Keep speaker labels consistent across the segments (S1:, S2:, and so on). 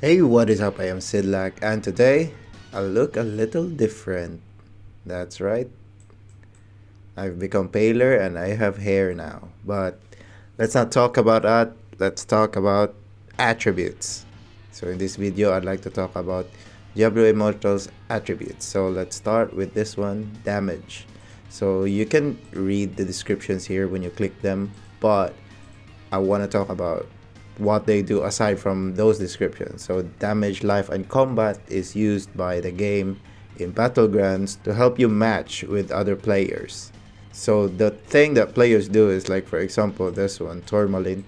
S1: Hey, what is up? I am Sidlak, and today I look a little different. That's right, I've become paler and I have hair now. But let's not talk about that, let's talk about attributes. So, in this video, I'd like to talk about Diablo Immortal's attributes. So, let's start with this one, damage. So, you can read the descriptions here when you click them, but I want to talk about what they do aside from those descriptions. So, damage, life, and combat is used by the game in battlegrounds to help you match with other players. So, the thing that players do is, like, for example, this one, Tourmaline.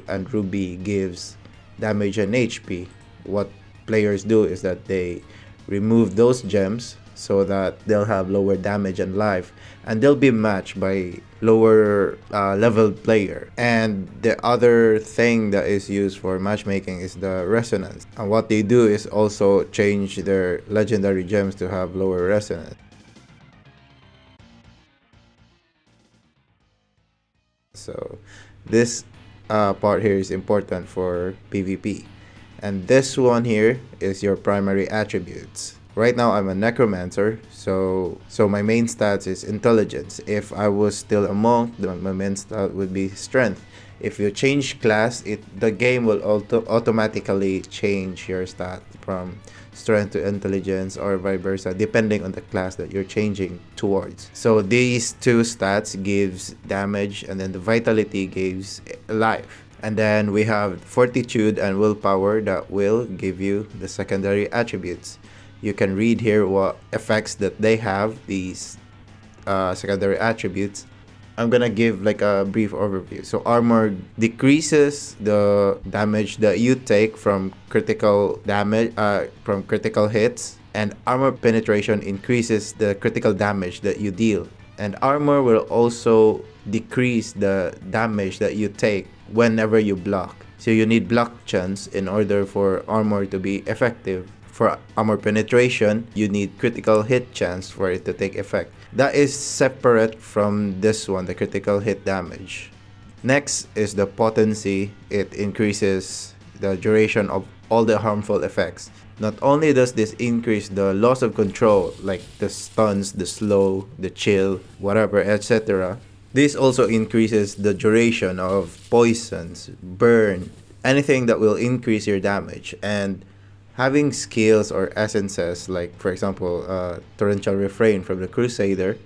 S1: And Ruby gives damage and HP. What players do is that they remove those gems so that they'll have lower damage and life, and they'll be matched by lower level player. And the other thing that is used for matchmaking is the resonance, and what they do is also change their legendary gems to have lower resonance. So this part here is important for PvP, and this one here is your primary attributes. Right now I'm a necromancer, so my main stats is intelligence. If I was still a monk, then my main stat would be strength. If you change class, the game will automatically change your stat from strength to intelligence or vice versa, depending on the class that you're changing towards. So these two stats gives damage, and then the vitality gives life. And then we have fortitude and willpower that will give you the secondary attributes. You can read here what effects that they have, these secondary attributes. I'm gonna give like a brief overview. So armor decreases the damage that you take from critical damage, from critical hits, and armor penetration increases the critical damage that you deal. And armor will also decrease the damage that you take whenever you block. So you need block chance in order for armor to be effective. For armor penetration, you need critical hit chance for it to take effect. That is separate from this one, the critical hit damage. Next is the potency. It increases the duration of all the harmful effects. Not only does this increase the loss of control, like the stuns, the slow, the chill, whatever, etc., this also increases the duration of poisons, burn, anything that will increase your damage. And having skills or essences, like for example, torrential refrain from the Crusader,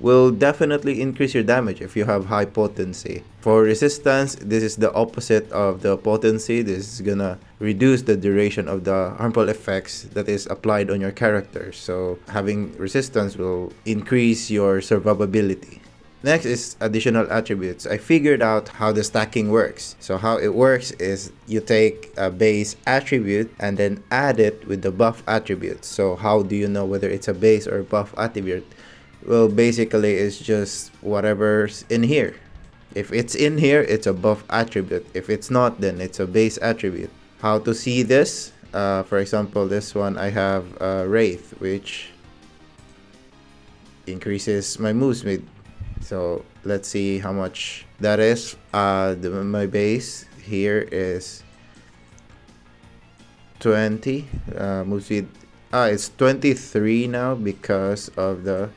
S1: will definitely increase your damage if you have high potency. For resistance, this is the opposite of the potency. This is gonna reduce the duration of the harmful effects that is applied on your character. So having resistance will increase your survivability. Next is additional attributes. I figured out how the stacking works. So how it works is you take a base attribute and then add it with the buff attribute. So how do you know whether it's a base or buff attribute? Well, basically it's just whatever's in here. If it's in here, it's a buff attribute. If it's not, then it's a base attribute. How to see this? For example, this one I have Wraith, which increases my move speed. So let's see how much that is. My base here is 20. Move speed. It's 23 now because of the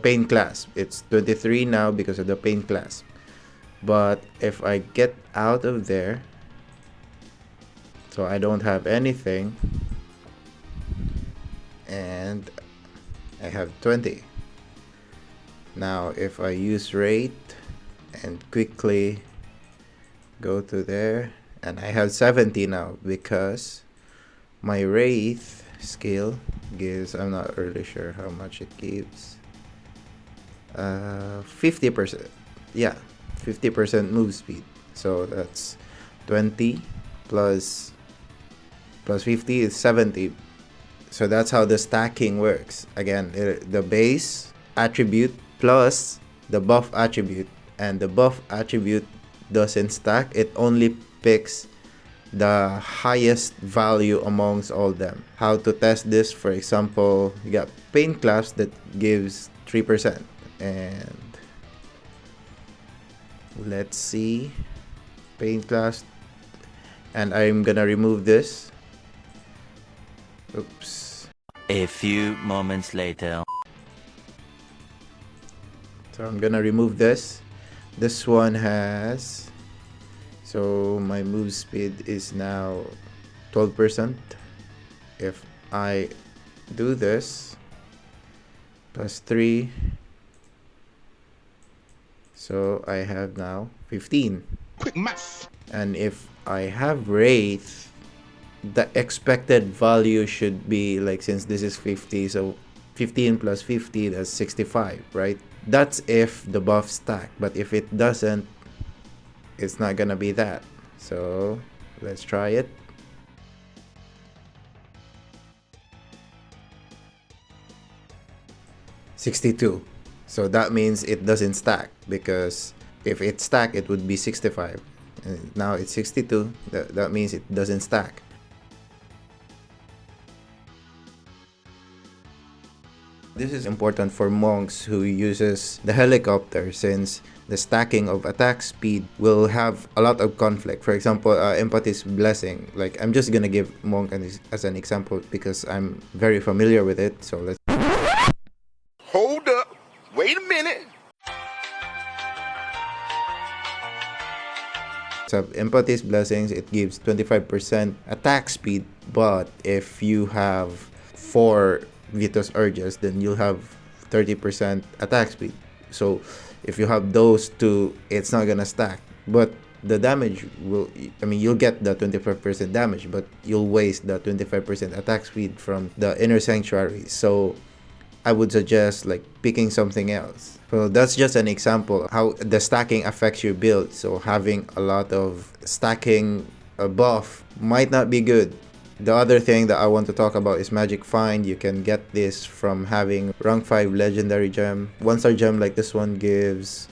S1: pain class. It's 23 now because of the pain class. But if I get out of there, so I don't have anything, and I have 20. Now if I use rate and quickly go to there, and I have 70 now because my Wraith skill gives, I'm not really sure how much it gives, 50%. Yeah, 50% move speed. So that's 20 plus 50 is 70. So that's how the stacking works. Again, the base attribute plus the buff attribute, and the buff attribute doesn't stack, it only picks the highest value amongst all them. How to test this? For example, you got pain class that gives 3%, and let's see, pain class And I'm gonna remove this. Oops.
S2: A few moments later.
S1: So I'm gonna remove this. This one has, so my move speed is now 12%. If I do this plus 3, so I have now 15.
S3: Quick math.
S1: And if I have Wraith, the expected value should be like, since this is 50, so 15 plus 50, that's 65, right? That's if the buff stack, but if it doesn't, it's not gonna be that. So let's try it. $62. So that means it doesn't stack, because if it stack, it would be 65. And now it's 62. That means it doesn't stack. This is important for monks who uses the helicopter, since the stacking of attack speed will have a lot of conflict. For example, Empathy's Blessing. Like, I'm just gonna give monk as an example because I'm very familiar with it. So let's.
S3: Hold up. Wait a minute.
S1: So Empathy's Blessings, it gives 25% attack speed, but if you have 4 Vitus Urges, then you'll have 30% attack speed. So if you have those two, it's not gonna stack. But the damage will, I mean, you'll get the 25% damage, but you'll waste the 25% attack speed from the Inner Sanctuary. So I would suggest like picking something else. So that's just an example how the stacking affects your build. So having a lot of stacking buff might not be good. The other thing that I want to talk about is Magic Find. You can get this from having rank 5 legendary gem. 1-star gem like this one gives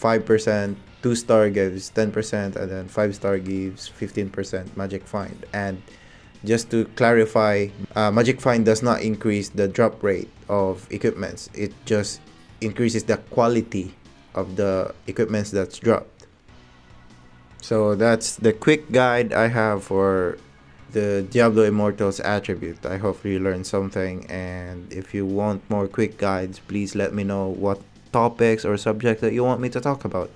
S1: 5%, 2-star gives 10%, and then 5-star gives 15% Magic Find. And just to clarify, Magic Find does not increase the drop rate of equipments. It just increases the quality of the equipments that's dropped. So that's the quick guide I have for the Diablo Immortal's attribute. I hope you learned something, and if you want more quick guides, please let me know what topics or subjects that you want me to talk about.